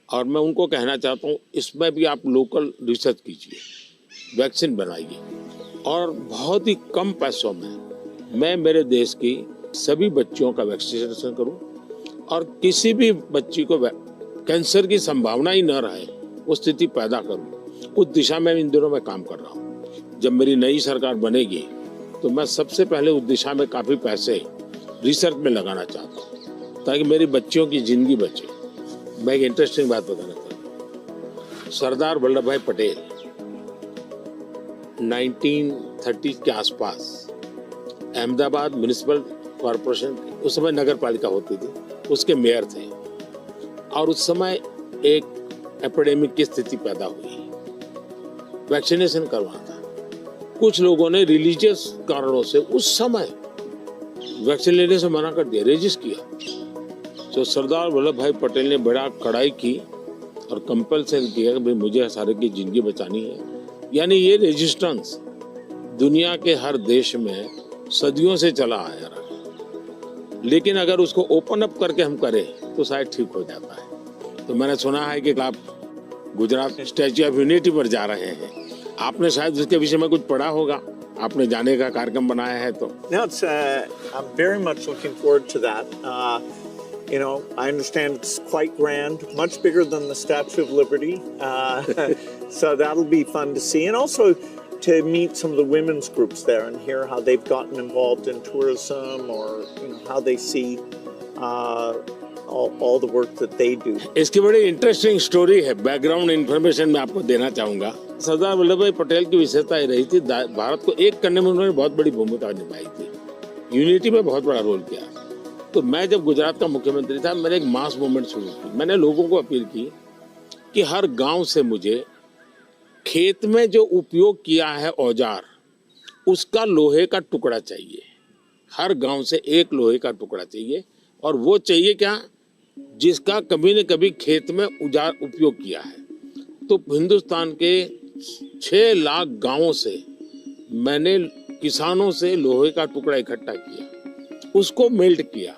और मैं उनको कहना चाहता हूँ इसमें भी आप लोकल रिसर्च कीजिए, वैक्सीन बनाइए और बहुत ही कम पैसों में मैं मेरे देश की सभी बच्चियों का वैक्सीनेशन करूँ और किसी भी बच्ची को कैंसर की संभावना ही न रहे वो स्थिति पैदा करूँ। उस दिशा में इन दिनों मैं काम कर रहा हूँ। जब मेरी नई सरकार बनेगी तो मैं सबसे पहले उस दिशा में काफ़ी पैसे रिसर्च में लगाना चाहता हूँ ताकि मेरी बच्चियों की जिंदगी बचे। मैं एक इंटरेस्टिंग बात बताना चाहता हूँ। सरदार वल्लभ भाई पटेल 1930 के आसपास अहमदाबाद म्युनिसिपल कॉरपोरेशन, उस समय नगर पालिका होती थी, उसके मेयर थे। और उस समय एक एपिडेमिक की स्थिति पैदा हुई, वैक्सीनेशन करवाना था। कुछ लोगों ने रिलीजियस कारणों से उस समय वैक्सीन लेने से मना कर दिया, रेजिस्ट किया। तो सरदार वल्लभ भाई पटेल ने बड़ा कड़ाई की और कंपल्सन किया कि भाई मुझे सारे की जिंदगी बचानी है। यानी ये रेजिस्टेंस दुनिया के हर देश में सदियों से चला आया रहा, लेकिन अगर उसको ओपन अप करके हम करें तो शायद ठीक हो जाता है। तो मैंने सुना है कि आप गुजरात स्टैच्यू ऑफ यूनिटी पर जा रहे हैं, आपने शायद उसके विषय में कुछ पढ़ा होगा, आपने जाने का कार्यक्रम बनाया है तो। No, I'm very much looking forward to that. You know, I understand it's quite grand, much bigger than the Statue of Liberty. So that'll be fun to see. And also to meet some of the women's groups there and hear how they've gotten involved in tourism or how they see all the work that they do. इसकी बड़ी interesting story है, background information मैं आपको देना चाहूंगा। सरदार वल्लभ भाई पटेल की विशेषता ये रही थी, भारत को एक करने में उन्होंने बहुत बड़ी भूमिका निभाई थी, यूनिटी में बहुत बड़ा रोल किया। तो मैं जब गुजरात का मुख्यमंत्री था, मैंने एक मास मूवमेंट शुरू की। मैंने लोगों को अपील की कि हर गांव से मुझे खेत में जो उपयोग किया है औजार, उसका लोहे का टुकड़ा चाहिए। हर गांव से एक लोहे का टुकड़ा चाहिए, और वो चाहिए क्या, जिसका कभी न कभी खेत में औजार उपयोग किया है। तो हिंदुस्तान के 6 लाख गांवों से मैंने किसानों से लोहे का टुकड़ा इकट्ठा किया, उसको मेल्ट किया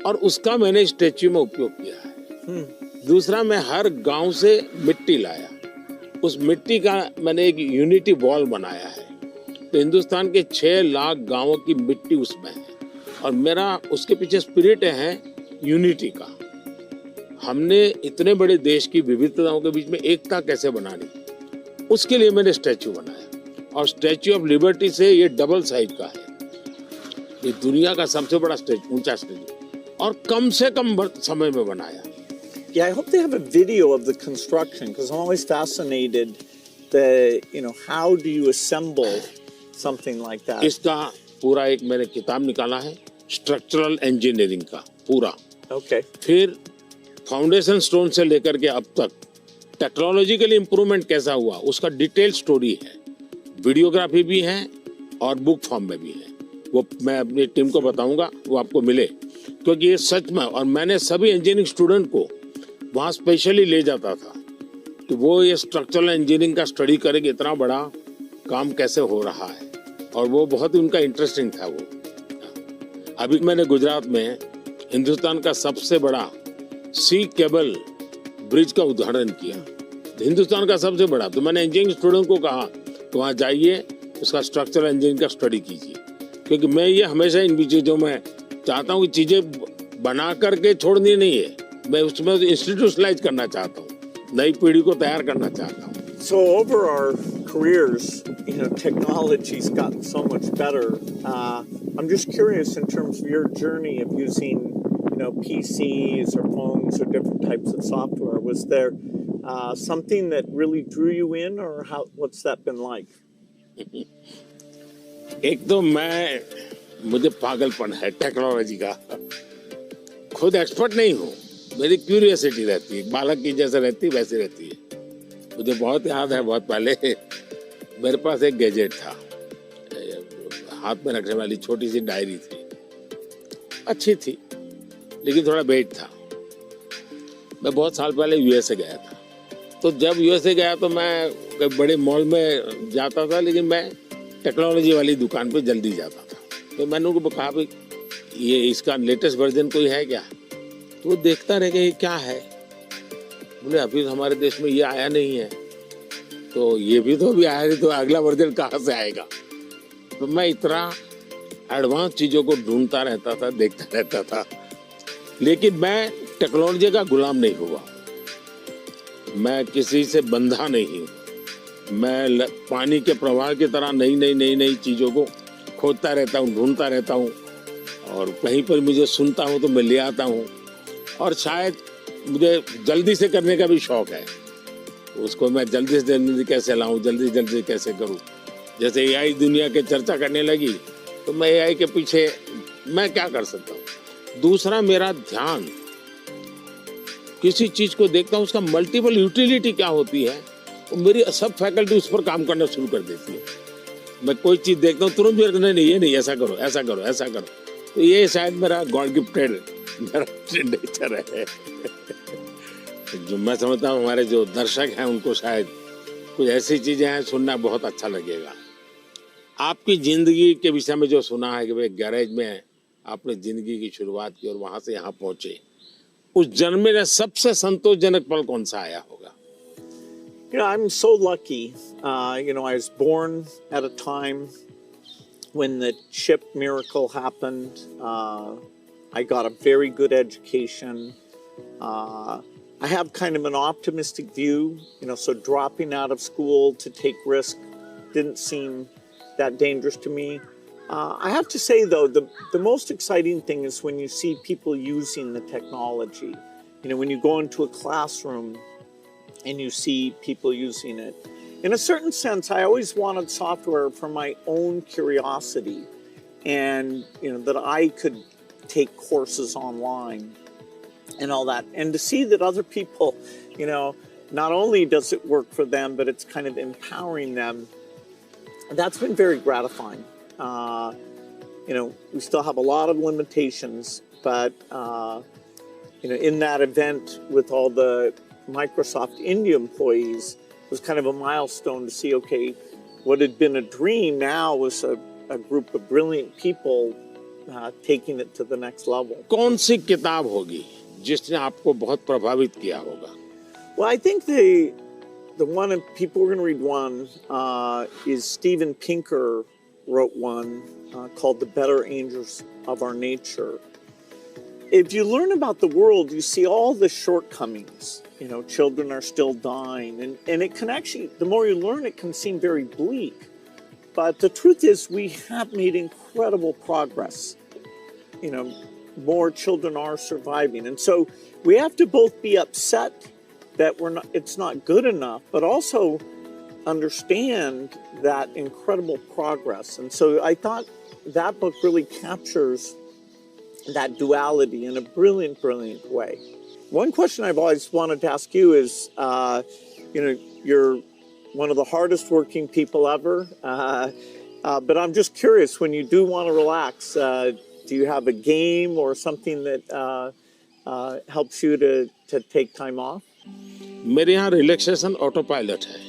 और उसका मैंने स्टैच्यू में उपयोग किया है। दूसरा, मैं हर गांव से मिट्टी लाया, उस मिट्टी का मैंने एक यूनिटी वॉल बनाया है। तो हिंदुस्तान के 6 लाख गांवों की मिट्टी उसमें है, और मेरा उसके पीछे स्पिरिट है यूनिटी का। हमने इतने बड़े देश की विविधताओं के बीच में एकता कैसे बनानी, उसके लिए मैंने स्टैच्यू बनाया। और स्टैच्यू ऑफ लिबर्टी से ये डबल साइज का है, ये दुनिया का सबसे बड़ा ऊंचा स्टैच्यू, और कम से कम समय में बनाया। Yeah, I hope they have a video of the construction because I'm always fascinated how do you assemble something like that? इसका पूरा एक मैंने किताब निकाला है स्ट्रक्चरल इंजीनियरिंग का पूरा. Okay. फिर फाउंडेशन स्टोन से लेकर के अब तक टेक्नोलॉजिकल इम्प्रूवमेंट कैसा हुआ उसका डिटेल स्टोरी है. वीडियोग्राफी भी है और बुक फॉर्म में भी है. वो मैं अपनी टीम को बताऊंगा, वो आपको मिले, क्योंकि ये सच में. और मैंने सभी इंजीनियरिंग स्टूडेंट को वहाँ स्पेशली ले जाता था कि वो ये स्ट्रक्चरल इंजीनियरिंग का स्टडी करेंगे, इतना बड़ा काम कैसे हो रहा है. और वो बहुत ही उनका इंटरेस्टिंग था. वो अभी मैंने गुजरात में हिंदुस्तान का सबसे बड़ा सी केबल ब्रिज का उद्घाटन किया, हिंदुस्तान का सबसे बड़ा. तो मैंने इंजीनियरिंग स्टूडेंट को कहा कि वहाँ जाइए, उसका स्ट्रक्चरल इंजीनियरिंग का स्टडी कीजिए, क्योंकि मैं ये हमेशा इन चीज़ों में चाहता हूँ कि चीज़ें बना करके छोड़नी नहीं है, मैं उसमें इंस्टीट्यूशनलाइज करना चाहता हूँ, नई पीढ़ी को तैयार करना चाहता हूँ. So over our careers, technology's gotten so much better. I'm just curious in terms of your journey of using, PCs or phones or different types of software. Was there something that really drew you in, or what's that been like? एक तो मुझे पागलपन है technology का. खुद expert नहीं हूँ, मेरी क्यूरियोसिटी रहती है, बालक की जैसे रहती है वैसे रहती है. मुझे बहुत याद है, बहुत पहले मेरे पास एक गैजेट था, हाथ में रखने वाली छोटी सी डायरी थी, अच्छी थी लेकिन थोड़ा वेट था. मैं बहुत साल पहले यूएसए गया था, तो जब यूएसए गया तो मैं बड़े मॉल में जाता था, लेकिन मैं टेक्नोलॉजी वाली दुकान पे जल्दी जाता था. तो मैंने उनको कहा भाई ये इसका लेटेस्ट वर्जन कोई है क्या? तो वो देखता रह गया ये क्या है. बोले अभी तो हमारे देश में ये आया नहीं है. तो ये भी तो अभी आया नहीं, तो अगला वर्जन कहाँ से आएगा? तो मैं इतना एडवांस चीज़ों को ढूंढता रहता था, देखता रहता था, लेकिन मैं टेक्नोलॉजी का गुलाम नहीं हुआ. मैं किसी से बंधा नहीं हूँ. मैं पानी के प्रवाह की तरह नई चीज़ों को खोजता रहता हूँ, ढूंढता रहता हूँ, और कहीं पर मुझे सुनता हूँ तो मैं ले आता हूँ. और शायद मुझे जल्दी से करने का भी शौक है, उसको मैं जल्दी से जल्दी कैसे लाऊं, जल्दी कैसे करूं. जैसे एआई दुनिया के चर्चा करने लगी तो मैं एआई के पीछे मैं क्या कर सकता हूं. दूसरा, मेरा ध्यान किसी चीज को देखता हूं, उसका मल्टीपल यूटिलिटी क्या होती है, तो मेरी सब फैकल्टी उस पर काम करना शुरू कर देती है. मैं कोई चीज देखता हूँ तुरंत मेरे नहीं ये नहीं, ऐसा करो ऐसा करो ऐसा करो. तो ये शायद मेरा गॉड गिफ्टेड मेरा नेचर है. जो मैं समझता हूँ हमारे जो दर्शक हैं उनको शायद कुछ ऐसी चीजें हैं सुनना बहुत अच्छा लगेगा. आपकी जिंदगी के विषय में जो सुना है कि भाई गैरेज में आपने जिंदगी की शुरुआत की और वहां से यहाँ पहुंचे, उस जन्म में सबसे संतोषजनक पल कौन सा आया होगा? I'm so lucky. I was born at a time when the chip miracle happened. I got a very good education. I have kind of an optimistic view, so dropping out of school to take risk didn't seem that dangerous to me. I have to say, though, the most exciting thing is when you see people using the technology. When you go into a classroom and you see people using it. In a certain sense, I always wanted software for my own curiosity, and that I could take courses online and all that, and to see that other people, not only does it work for them, but it's kind of empowering them. That's been very gratifying. We still have a lot of limitations, but in that event with all the Microsoft India employees, it was kind of a milestone to see, okay, what had been a dream now was a group of brilliant people taking it to the next level. कौन सी किताब होगी जिसने आपको बहुत प्रभावित किया होगा? Well, I think the one, and people are going to read one, is Steven Pinker wrote one called The Better Angels of Our Nature. If you learn about the world, you see all the shortcomings. Children are still dying, and it can actually, the more you learn, it can seem very bleak. But the truth is, we have made incredible progress. more children are surviving. And so we have to both be upset that it's not good enough, but also understand that incredible progress. And so I thought that book really captures that duality in a brilliant, brilliant way. One question I've always wanted to ask you is, you're one of the hardest working people ever, but I'm just curious, when you do want to relax, do you have a game or something that helps you to take time off? मेरे यहाँ relaxation auto pilot है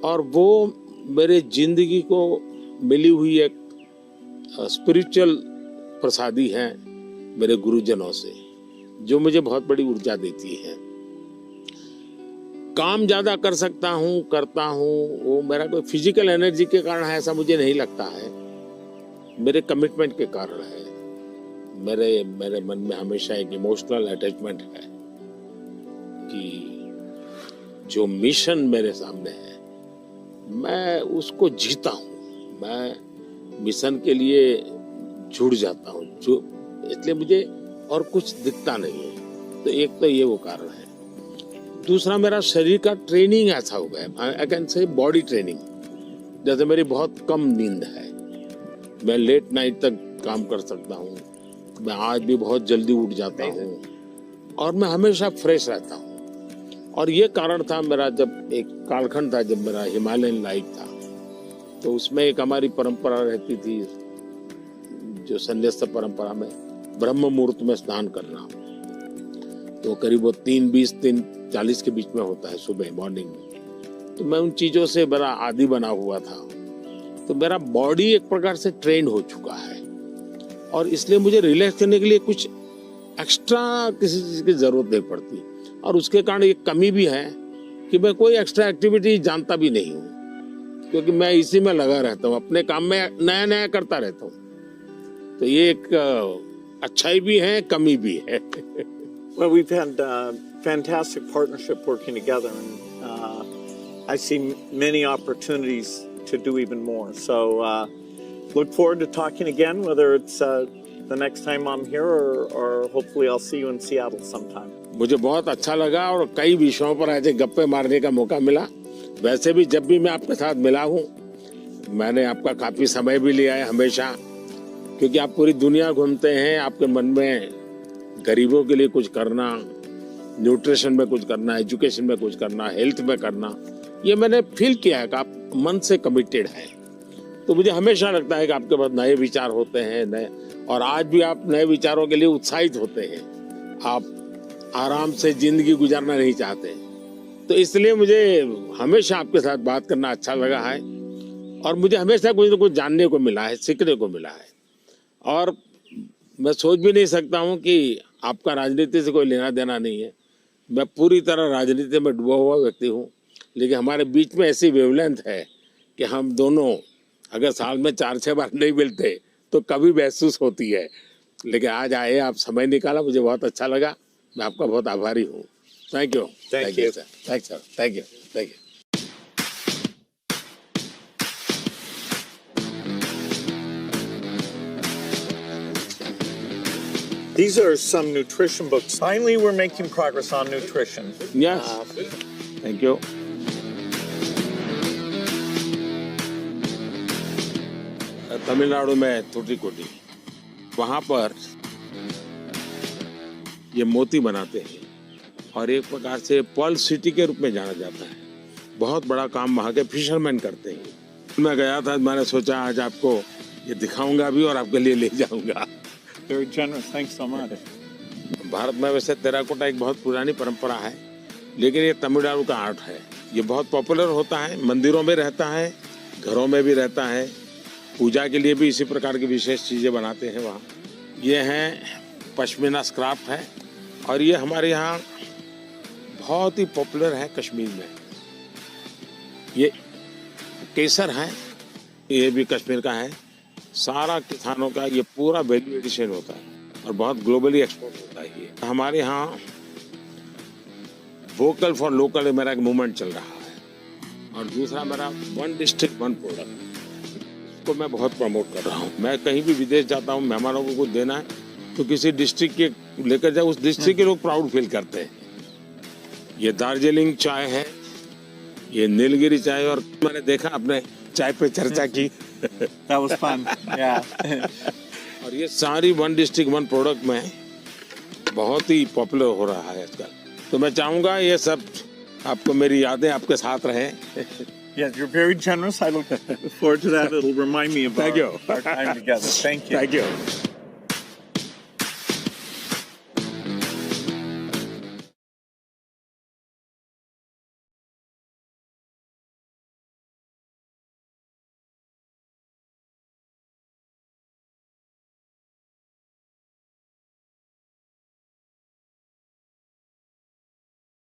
और वो मेरे जिंदगी को मिली हुई एक स्पिरिचुअल प्रसादी है मेरे गुरुजनों से, जो मुझे बहुत बड़ी ऊर्जा देती है। काम ज्यादा कर सकता हूँ, करता हूँ, वो मेरा कोई फिजिकल एनर्जी के कारण है ऐसा मुझे नहीं लगता है, मेरे कमिटमेंट के कारण है। मेरे मन में हमेशा एक इमोशनल अटैचमेंट है कि जो मिशन मेरे सामने है मैं उसको जीता हूँ, मैं मिशन के लिए जुड़ जाता हूँ, जो इसलिए मुझे और कुछ दिखता नहीं है। तो एक तो ये वो कारण है। दूसरा, मेरा शरीर का ट्रेनिंग ऐसा हो गया, I can say body training. जैसे मेरी बहुत कम नींद है, मैं लेट नाइट तक काम कर सकता हूँ, मैं आज भी बहुत जल्दी उठ जाता हूँ और मैं हमेशा फ्रेश रहता हूँ। और ये कारण था मेरा, जब एक कालखंड था जब मेरा हिमालयन लाइफ था, तो उसमें एक हमारी परंपरा रहती थी, जो संन्यास्त परंपरा में ब्रह्म मुहूर्त में स्नान करना, तो करीब 3:20 3:40 के बीच में होता है सुबह मॉर्निंग में। तो मैं उन चीजों से बड़ा आदी बना हुआ था, तो मेरा बॉडी एक प्रकार से ट्रेन हो चुका है और इसलिए मुझे रिलैक्स करने के लिए कुछ एक्स्ट्रा किसी चीज की जरूरत नहीं पड़ती। और उसके कारण एक कमी भी है कि मैं कोई एक्स्ट्रा एक्टिविटी जानता भी नहीं हूँ, क्योंकि मैं इसी में लगा रहता हूँ, अपने काम में नया नया करता रहता हूँ। तो ये एक अच्छाई भी है, कमी भी है। Well, we've had fantastic partnership working together, and I see many opportunities to do even more. So look forward to talking again, whether it's the next time I'm here or hopefully I'll see you in Seattle sometime. मुझे बहुत अच्छा लगा और कई विषयों पर ऐसे गप्पे मारने का मौका मिला। वैसे भी जब भी मैं आपके साथ मिला हूँ, मैंने आपका काफी समय भी लिया है हमेशा, क्योंकि आप पूरी दुनिया घूमते हैं, आपके मन में गरीबों के लिए कुछ करना, न्यूट्रिशन में कुछ करना, एजुकेशन में कुछ करना, हेल्थ में करना, ये मैंने फील किया है कि आप मन से कमिटेड हैं। तो मुझे हमेशा लगता है कि आपके पास नए विचार होते हैं, नए, और आज भी आप नए विचारों के लिए उत्साहित होते हैं। आप आराम से जिंदगी गुजारना नहीं चाहते, तो इसलिए मुझे हमेशा आपके साथ बात करना अच्छा लगा है और मुझे हमेशा कुछ न कुछ जानने को मिला है, सीखने को मिला है। और मैं सोच भी नहीं सकता हूँ कि आपका राजनीति से कोई लेना देना नहीं है, मैं पूरी तरह राजनीति में डूबा हुआ व्यक्ति हूँ, लेकिन हमारे बीच में ऐसी वेवलेंथ है कि हम दोनों अगर साल में 4-6 बार नहीं मिलते तो कभी महसूस होती है। लेकिन आज आए, आप समय निकाला, मुझे बहुत अच्छा लगा, मैं आपका बहुत आभारी हूँ। Thank you. Thank you. Sir, thank sir, thank you, thank you. These are some nutrition books. Finally, we're making progress on nutrition. Yes. Thank you. Tamil Nadu में तुटिकोटी, वहाँ पर ये मोती बनाते हैं और एक प्रकार से पर्ल सिटी के रूप में जाना जाता है। बहुत बड़ा काम वहाँ के फिशरमैन करते हैं। मैं गया था, मैंने सोचा आज आपको ये दिखाऊंगा भी और आपके लिए ले जाऊंगा। Very generous. Thanks so much. Bharat में वैसे टेराकोटा एक बहुत पुरानी परंपरा है, लेकिन ये तमिलनाडु का आर्ट है। ये बहुत पॉपुलर होता है, मंदिरों में रहता है, घरों में भी रहता है, पूजा के लिए भी इसी प्रकार की विशेष चीज़ें बनाते हैं वहाँ। ये हैं पश्मीना स्क्राफ्ट है और ये हमारे यहाँ बहुत ही पॉपुलर है कश्मीर में। ये केसर है, ये भी कश्मीर का है। सारा किसानों का ये पूरा वैल्यू एडिशन होता है और बहुत ग्लोबली एक्सपोर्ट होता है। ये हमारे यहाँ वोकल फॉर लोकल मेरा एक मूवमेंट चल रहा है और दूसरा मेरा 1 डिस्ट्रिक्ट 1 प्रोडक्ट को मैं बहुत प्रमोट कर रहा हूँ। मैं कहीं भी विदेश जाता हूँ, मेहमानों को कुछ देना है तो किसी डिस्ट्रिक्ट के लेकर जाए, उस डिस्ट्रिक्ट के लोग प्राउड फील करते हैं। ये दार्जिलिंग चाय है, ये नीलगिरी चाय, और मैंने देखा आपने चाय पे चर्चा की। That was fun. Yeah. और ये सारी वन डिस्ट्रिक्ट वन प्रोडक्ट में बहुत ही पॉपुलर हो रहा है आजकल। तो मैं चाहूँगा ये सब आपको, मेरी यादें आपके साथ रहें। Yes, you're very generous. I look forward to that. It'll remind me of Thank you. our time together. Thank you. Thank you.